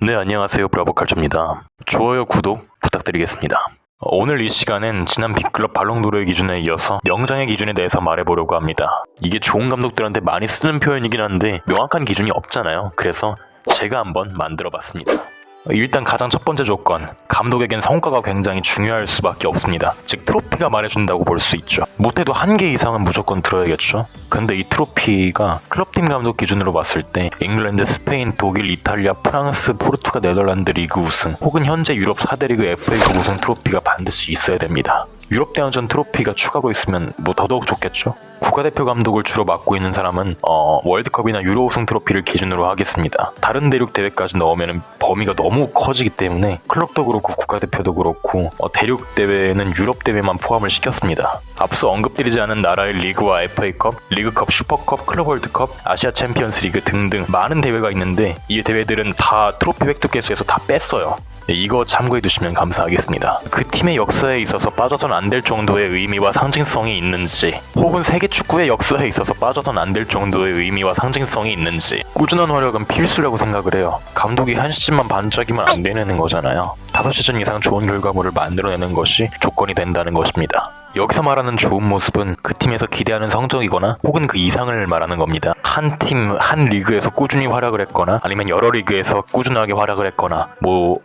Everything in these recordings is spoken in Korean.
네, 안녕하세요. 브라보칼초입니다. 좋아요, 구독 부탁드리겠습니다. 오늘 이 시간은 지난 빅클럽 발롱도르의 기준에 이어서 명장의 기준에 대해서 말해보려고 합니다. 이게 좋은 감독들한테 많이 쓰는 표현이긴 한데 명확한 기준이 없잖아요. 그래서 제가 한번 만들어봤습니다. 일단 가장 첫 번째 조건, 감독에겐 성과가 굉장히 중요할 수밖에 없습니다. 즉 트로피가 말해준다고 볼 수 있죠. 못해도 한 개 이상은 무조건 들어야겠죠. 근데 이 트로피가 클럽팀 감독 기준으로 봤을 때 잉글랜드, 스페인, 독일, 이탈리아, 프랑스, 포르투갈, 네덜란드 리그 우승 혹은 현재 유럽 4대 리그 FA컵 우승 트로피가 반드시 있어야 됩니다. 유럽 대항전 트로피가 추가로 있으면 더더욱 좋겠죠. 국가대표 감독을 주로 맡고 있는 사람은 월드컵이나 유로 우승 트로피를 기준으로 하겠습니다. 다른 대륙 대회까지 넣으면 범위가 너무 커지기 때문에 클럽도 그렇고 국가대표도 그렇고 대륙 대회는 유럽 대회만 포함을 시켰습니다. 앞서 언급드리지 않은 나라의 리그와 FA컵, 리그컵, 슈퍼컵, 클럽 월드컵, 아시아 챔피언스 리그 등등 많은 대회가 있는데 이 대회들은 다 트로피 획득 개수에서 다 뺐어요. 이거 참고해 두시면 감사하겠습니다. 그 팀의 역사에 있어서 빠져선 안 될 정도의 의미와 상징성이 있는지, 혹은 세계 축구의 역사에 있어서 빠져선 안 될 정도의 의미와 상징성이 있는지, 꾸준한 활약은 필수라고 생각을 해요. 감독이 한 시즌만 반짝이면 안 되는 거잖아요. 5시즌 이상 좋은 결과물을 만들어내는 것이 조건이 된다는 것입니다. 여기서 말하는 좋은 모습은 그 팀에서 기대하는 성적이거나 혹은 그 이상을 말하는 겁니다. 한 팀, 한 리그에서 꾸준히 활약을 했거나 아니면 여러 리그에서 꾸준하게 활약을 했거나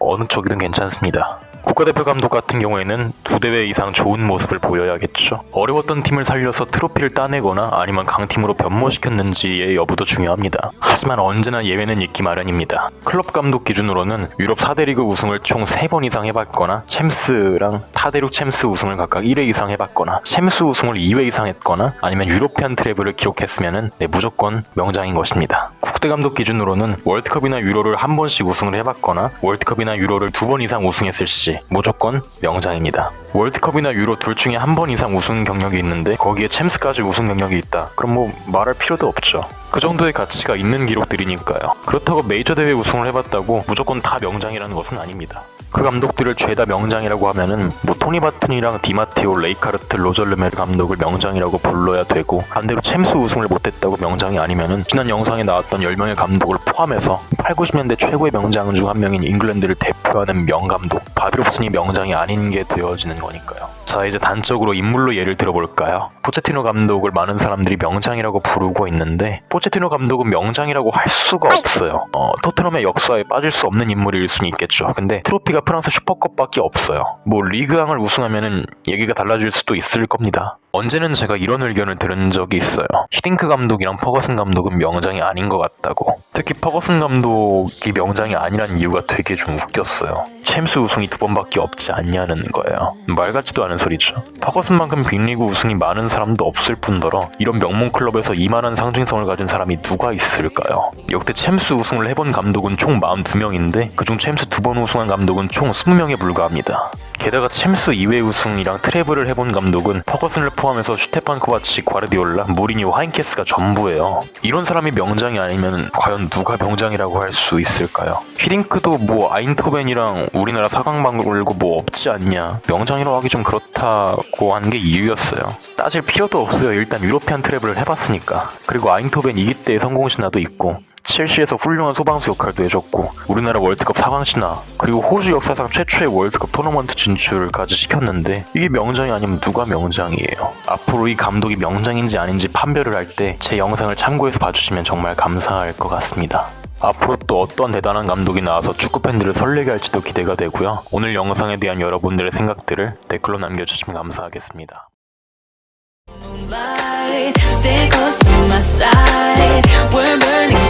어느 쪽이든 괜찮습니다. 국가대표 감독 같은 경우에는 2대회 이상 좋은 모습을 보여야겠죠. 어려웠던 팀을 살려서 트로피를 따내거나 아니면 강팀으로 변모시켰는지의 여부도 중요합니다. 하지만 언제나 예외는 있기 마련입니다. 클럽 감독 기준으로는 유럽 4대 리그 우승을 총 3번 이상 해봤거나 챔스랑 타대륙 챔스 우승을 각각 1회 이상 해봤거나 챔스 우승을 2회 이상 했거나 아니면 유로피안 트래블을 기록했으면 무조건 명장인 것입니다. 국대 감독 기준으로는 월드컵이나 유로를 한 번씩 우승을 해봤거나 월드컵이나 유로를 2번 이상 우승했을 시 무조건 명장입니다. 월드컵이나 유로 둘 중에 한 번 이상 우승 경력이 있는데 거기에 챔스까지 우승 경력이 있다. 그럼 말할 필요도 없죠. 그 정도의 가치가 있는 기록들이니까요. 그렇다고 메이저 대회 우승을 해봤다고 무조건 다 명장이라는 것은 아닙니다. 그 감독들을 죄다 명장이라고 하면은 토니 바튼이랑 디마테오, 레이카르트, 로저 르메르 감독을 명장이라고 불러야 되고, 반대로 챔스 우승을 못했다고 명장이 아니면은 지난 영상에 나왔던 10명의 감독을 포함해서 8, 90년대 최고의 명장 중 한 명인 잉글랜드를 대표하는 명감독 바비 롭슨이 명장이 아닌 게 되어지는 거니까요. 자, 이제 단적으로 인물로 예를 들어볼까요? 포체티노 감독을 많은 사람들이 명장이라고 부르고 있는데 포체티노 감독은 명장이라고 할 수가 없어요. 토트넘의 역사에 빠질 수 없는 인물일 수는 있겠죠. 근데 트로피가 프랑스 슈퍼컵밖에 없어요. 리그왕을 우승하면은 얘기가 달라질 수도 있을 겁니다. 언제는 제가 이런 의견을 들은 적이 있어요. 히딩크 감독이랑 퍼거슨 감독은 명장이 아닌 것 같다고. 특히 퍼거슨 감독이 명장이 아니란 이유가 되게 좀 웃겼어요. 챔스 우승이 2번밖에 없지 않냐는 거예요. 말 같지도 않은 소리죠. 퍼거슨만큼 빅리그 우승이 많은 사람도 없을 뿐더러 이런 명문 클럽에서 이만한 상징성을 가진 사람이 누가 있을까요? 역대 챔스 우승을 해본 감독은 총 42명인데 그중 챔스 2번 우승한 감독은 총 20명에 불과합니다. 게다가 챔스 2회 우승이랑 트래블을 해본 감독은 퍼거슨을 포함해서 슈테판 코바치, 과르디올라, 무리뉴, 하인케스가 전부예요. 이런 사람이 명장이 아니면 과연 누가 명장이라고 할 수 있을까요? 히딩크도 아인토벤이랑 우리나라 4강방 걸고 없지 않냐, 명장이라고 하기 좀 그렇다고 한 게 이유였어요. 따질 필요도 없어요. 일단 유로피안 트래블을 해봤으니까. 그리고 아인토벤 2기 때의 성공신화도 있고 첼시에서 훌륭한 소방수 역할도 해줬고 우리나라 월드컵 4강 신화, 그리고 호주 역사상 최초의 월드컵 토너먼트 진출까지 시켰는데 이게 명장이 아니면 누가 명장이에요? 앞으로 이 감독이 명장인지 아닌지 판별을 할 때 제 영상을 참고해서 봐주시면 정말 감사할 것 같습니다. 앞으로 또 어떤 대단한 감독이 나와서 축구팬들을 설레게 할지도 기대가 되고요. 오늘 영상에 대한 여러분들의 생각들을 댓글로 남겨주시면 감사하겠습니다. Stay close to my side. We're burning